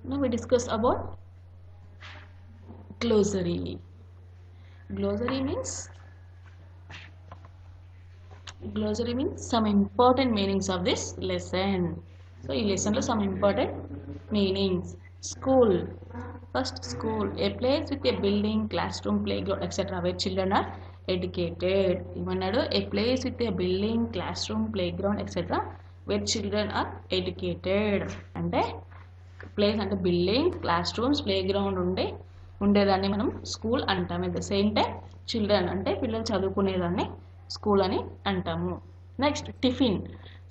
Now we discuss about glossary. Glossary means some important meanings of this lesson. So in lesson lo some important meanings. School. First, school, a place with a building, classroom, playground, etc. where children are educated. Ivanadu, a place with a building, classroom, playground, etc. where children are educated. Ante place అంటే building, class rooms, play ground ఉండేదాన్ని మనం school అంటాము. At the same time children అంటే పిల్లలు చదువుకునేదాన్ని school అని అంటాము. Next, tiffin,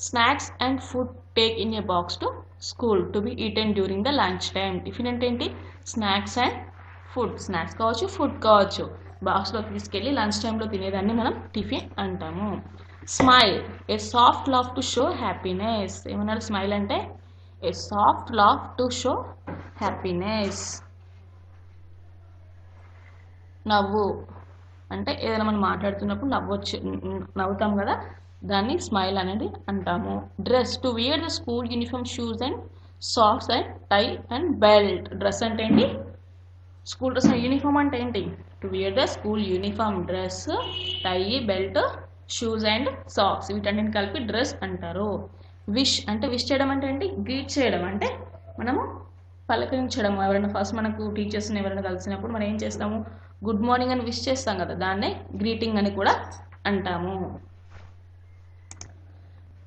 snacks and food take in a box to school to be eaten during the lunch time. Tiffin అంటే ఏంటి? Snacks and food. స్నాక్స్ కావచ్చు, ఫుడ్ కావచ్చు, బాక్స్లో తీసుకెళ్ళి లంచ్ టైంలో తినేదాన్ని మనం టిఫిన్ అంటాము. Smile, a soft laugh to show happiness. ఏమన్నారు? స్మైల్ అంటే a soft laugh to show happiness. నవ్వు అంటే ఏదైనా మనం మాట్లాడుతున్నప్పుడు నవ్వుతాం కదా, దాన్ని స్మైల్ అనేది అంటాము. Dress, to wear the school uniform, shoes and socks and tie and belt. Dress అంటే ఏంటి? School dress. యూనిఫామ్ అంటే ఏంటి? To wear the school uniform. Dress, tie, belt, shoes and socks, వీటన్నిటిని కలిపి డ్రెస్ అంటారు. విష్ అంటే విష్ చేయడం అంటే ఏంటి? గ్రీట్ చేయడం అంటే మనము పలకరించడం. ఎవరైనా ఫస్ట్ మనకు టీచర్స్ని ఎవరైనా కలిసినప్పుడు మనం ఏం చేస్తాము? గుడ్ మార్నింగ్ అని విష్ చేస్తాం కదా, దాన్నే గ్రీటింగ్ అని కూడా అంటాము.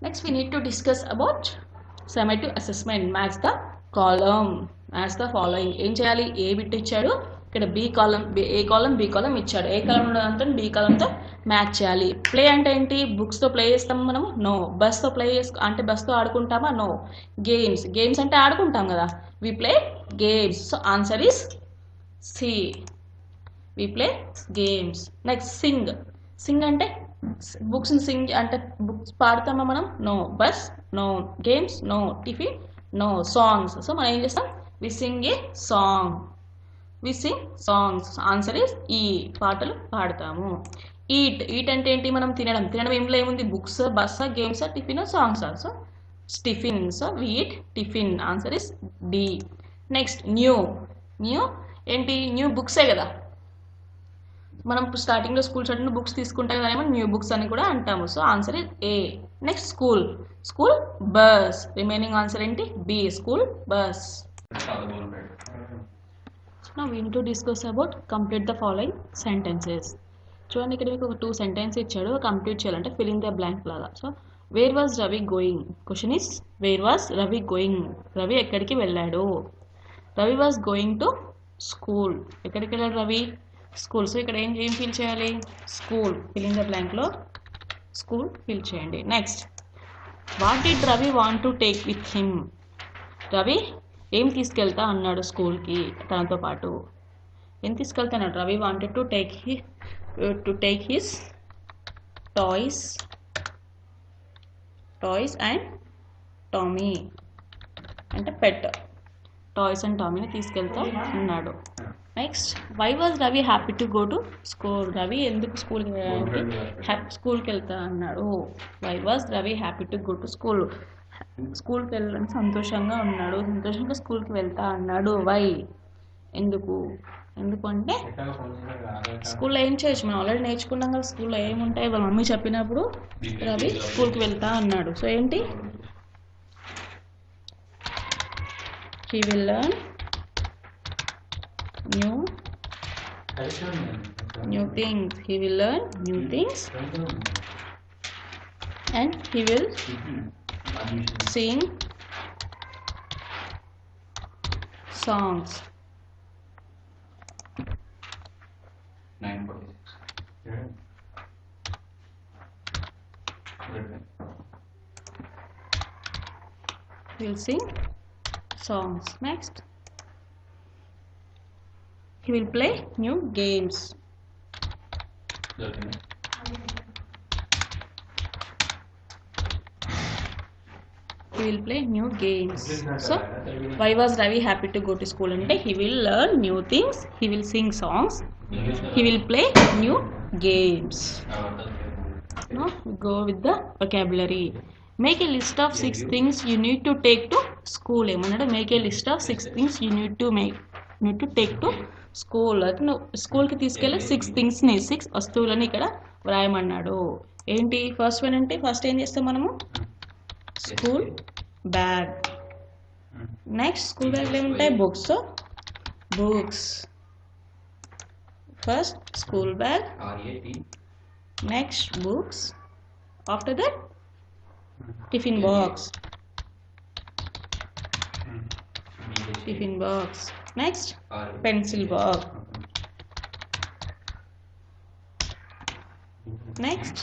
Next, we need to discuss about summative assessment. Match the column, match the following. ఏం చేయాలి? ఏ బిట్ ఇచ్చాడు, ఇక్కడ బి కాలం, ఏ కాలం, బి కాలం ఇచ్చాడు. ఏ కాలం ఉన్నదంతా బి కాలంతో మ్యాచ్ చేయాలి. ప్లే అంటే ఏంటి? బుక్స్తో ప్లే చేస్తాము మనము? నో. బస్తో ప్లే అంటే బస్తో ఆడుకుంటామా? నో. గేమ్స్, గేమ్స్ అంటే ఆడుకుంటాం కదా, we play games. So answer is C, we play games. Next, sing. Sing అంటే బుక్స్ని సింగ్ అంటే బుక్స్ పాడతామా మనం? No. Bus, no. Games, no. Tiffin, no. Songs, so మనం ఏం చేస్తాం? We sing a song, we sing songs. Answer is E, పాటలు పాడతాము. Eat, eat అంటే ఏంటి? మనం తినడం. తినడం ఏంలో ఏముంది? Books, bus, games, tiffin, songs. Also tiffin, so we eat tiffin. Answer is D. Next, new. New ఏంటి? న్యూ బుక్సే కదా, మనం స్టార్టింగ్లో స్కూల్ స్టార్టింగ్లో బుక్స్ తీసుకుంటాం కదా, ఏమో న్యూ బుక్స్ అని కూడా అంటాము. So answer is A. Next, school. School bus. Remaining answer ఏంటి? B, school bus. Now we need to discuss about complete the following sentences. చూడండి, ఇక్కడ మీకు ఒక 2 సెంటెన్స్ ఇచ్చాడు, కంప్లీట్ చేయాలంటే ఫిల్ ఇన్ ద బ్లాంక్ లాగా. So where was Ravi going? Question is where was Ravi going? Ravi ఎక్కడికి వెళ్ళాడు? Ravi was going to school. ఎక్కడికి వెళ్ళాడు రవి? స్కూల్. సో ఇక్కడ ఏం ఫిల్ చేయాలి? స్కూల్. ఫిల్ ఇన్ ద బ్లాంక్లో స్కూల్ ఫిల్ చేయండి. Next, what did Ravi want to take with him? Ravi ఏం తీసుకెళ్తా అన్నాడు స్కూల్కి తనతో పాటు? ఏం తీసుకెళ్తాడు? Ravi wanted to take his toys and Tommy అంటే పెట్. టాయ్స్ అండ్ టామీని తీసుకెళ్తా అన్నాడు. Next, why was Ravi happy to go to school? Ravi ఎందుకు స్కూల్కి వెళ్తా అన్నాడు? Why was Ravi happy to go to school? స్కూల్కి వెళ్ళాలని సంతోషంగా ఉన్నాడు, సంతోషంగా స్కూల్కి వెళ్తా అన్నాడు. వై? ఎందుకు అంటే స్కూల్లో ఏం చేయొచ్చు, మనం ఆల్రెడీ నేర్చుకున్నాం కదా, స్కూల్లో ఏముంటాయి వాళ్ళ మమ్మీ చెప్పినప్పుడు రవి స్కూల్కి వెళ్తా అన్నాడు. సో ఏంటి? He will learn new things. He will learn new things and he will sing songs. 9:46. He'll sing songs. Next, he will play new games. He will play new games. So why was Ravi happy to go to school? Ante he will learn new things, he will sing songs, he will play new games. Now go with the vocabulary. Make a list of 6 things you need to take to school ఏమన్నాడు make a list of 6 things you need to take to school. అయితే నువ్వు స్కూల్కి తీసుకెళ్ళి 6 థింగ్స్ని 6 వస్తువులని ఇక్కడ వ్రాయమన్నాడు. ఏంటి first one అంటే first ఏం చేస్తాం మనము స్కూల్ బ్యాగ్. నెక్స్ట్ స్కూల్ బ్యాగ్లో ఏముంటాయి books. First school bag, next books, after that tiffin box, next pencil box, next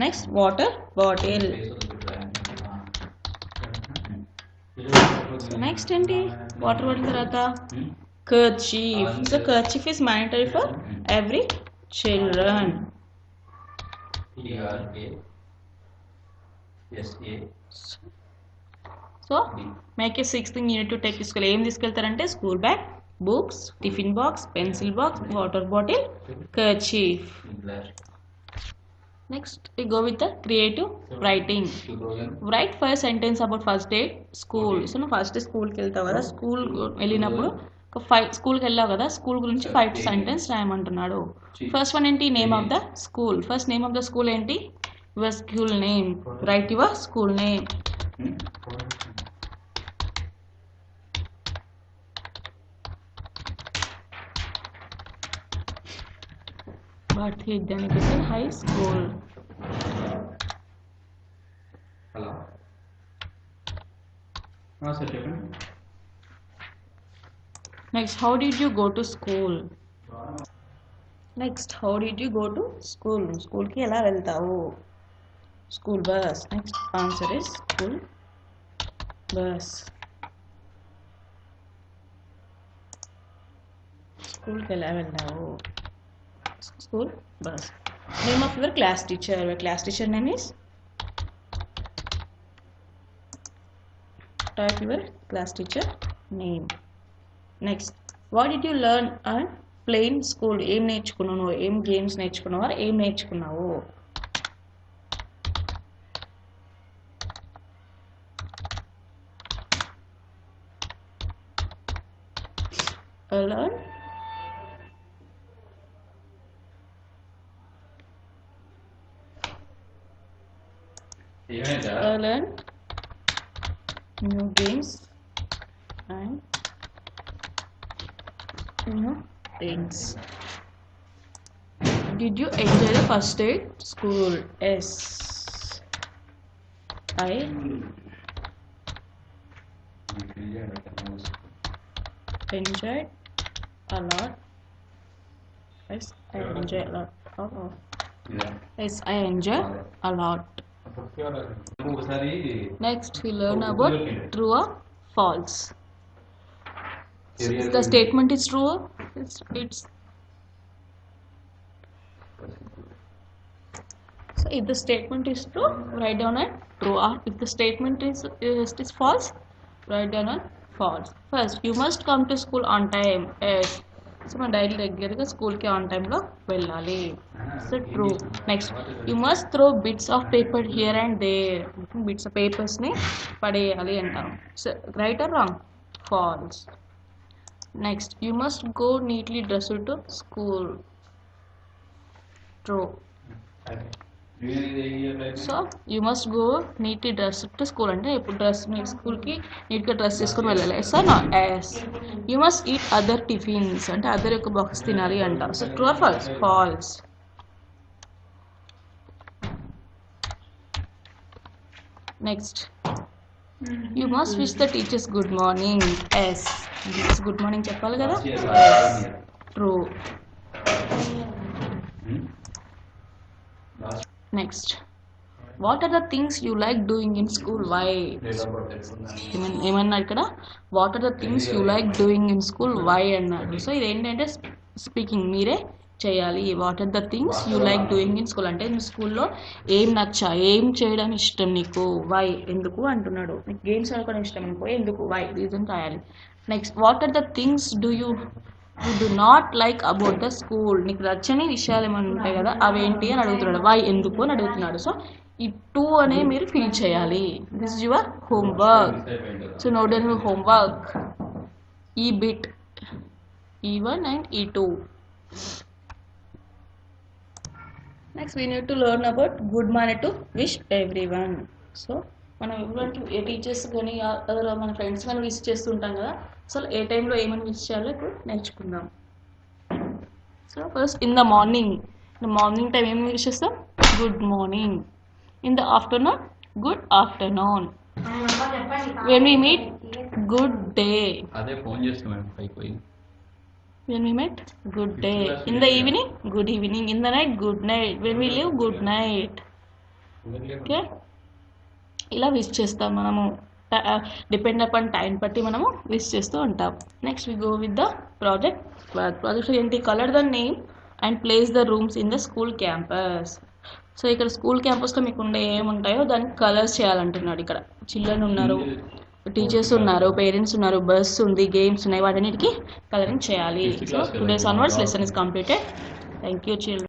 next water bottle. Next ఏంటి వాటర్ బాటిల్ తర్వాత kerchief. So kerchief is mandatory for every children. So make a 6 thing you need to take to school. ఏం తీసుకెళ్తారంటే school bag, books, tiffin box, pencil box, water bottle, kerchief. Next we go with the creative writing. Write 5 sentences about first day school. So నువ్వు first day స్కూల్కి వెళ్తావు కదా, school వెళ్ళినప్పుడు స్కూల్కి వెళ్ళావు కదా, స్కూల్ గురించి 5 సెంటెన్స్ రాయమంటున్నాడు. ఫస్ట్ వన్ ఏంటి name of the school. First name of the school ఏంటి your school name. Write your school name. Bharatiya Vidyaniketan high school. Hello sir చెప్పండి. Next how did you go to school. Next how did you go to school. స్కూల్కి ఎలా వెళ్తావు. School bus. Next answer is school bus. స్కూల్కి ఎలా వెళ్ళావు. School bus. Name of your class teacher. Your class teacher name is. Type your class teacher name. Next, what did you learn and play in school. ఏం నేర్చుకున్నావు, ఏం games నేర్చుకున్నావు, ఏం నేర్చుకున్నావు. Learn learn new games and new things. Did you enjoy the first day at school? Yes, I enjoyed a lot. Yes, I enjoy a lot. Yes, I enjoy a lot. Next we learn about true or false. If the statement is true, it's so if the statement is true, write down a true, or if the statement is false, write down a false. First, you must come to school on time. Yes. So మన daily రెగ్యులర్గా స్కూల్కి on టైంలో వెళ్ళాలి. So true. Next you must throw bits of paper here and there. Bits of పేపర్స్ని పడేయాలి అంటాం. So right or wrong. False. Next you must go neatly dressed to school. True. So you must go neatly dress to school అంటే ఇప్పుడు స్కూల్కి నీట్గా dress చేసుకుని వెళ్ళాలి. Yes or not. Yes. You must eat other tiffins అంటే other యొక్క box తినాలి అంట. So true or false. False. Next you must wish the teachers good morning. Yes. Teachers good morning చెప్పాలి కదా. True. Next, what are the things you like doing in school? Why? ఏమన్నా ఇక్కడ what are the things you like doing in school, why అన్నాడు. So ఇది ఏంటంటే speaking మీరే చేయాలి. What are the things you like doing in school అంటే మీ స్కూల్లో ఏం ఏం చేయడం ఇష్టం నీకు, వై ఎందుకు అంటున్నాడు. నీకు గేమ్స్ ఆడుకోవడం ఇష్టం అనుకో, ఎందుకు, వై రీజన్ రాయాలి. Next what are the things do you you do not like about the school. నీకు నచ్చని విషయాలు ఏమైనా ఉంటాయి కదా అవేంటి అని అడుగుతున్నాడు. వై ఎందుకు అని అడుగుతున్నాడు. సో ఈ టూ అనే మీరు ఫిల్ చేయాలి. This is your homework. So note down your homework. ఈ bit E1 and E2. Next we need to learn about good manner to wish everyone. So మనం ఎవరికి ఏ టీచర్స్ కానీ అదర్ మన ఫ్రెండ్స్ కానీ విష్ చేస్తుంటాం కదా. అసలు ఏ టైంలో ఏమని విష్ చేయాలో ఇప్పుడు నేర్చుకుందాం. So first in the morning time ఏమి విష్ చేస్తాం? Good morning. In the afternoon good afternoon. When we meet good day. అదే ఫోన్ చేస్తున్నాం పైకి పోయి. When we met, good day. In the evening, good evening. In the night, good night. When we leave, good night. Okay? ఇలా wish చేస్తాం మనము. Depend upon time బట్టి మనము wish చేస్తూ ఉంటాం. Next we go with the project ఏంటి? Colour the name and place the rooms in the school campus. So ఇక్కడ school క్యాంపస్లో మీకు ఉండే ఏముంటాయో దానికి కలర్స్ చేయాలంటున్నాడు. ఇక్కడ చిల్డ్రన్ ఉన్నారు, టీచర్స్ ఉన్నారు, పేరెంట్స్ ఉన్నారు, బస్ ఉంది, గేమ్స్ ఉన్నాయి, వాటన్నిటికీ కలరింగ్ చేయాలి. So today's onwards lesson is completed. Thank you children.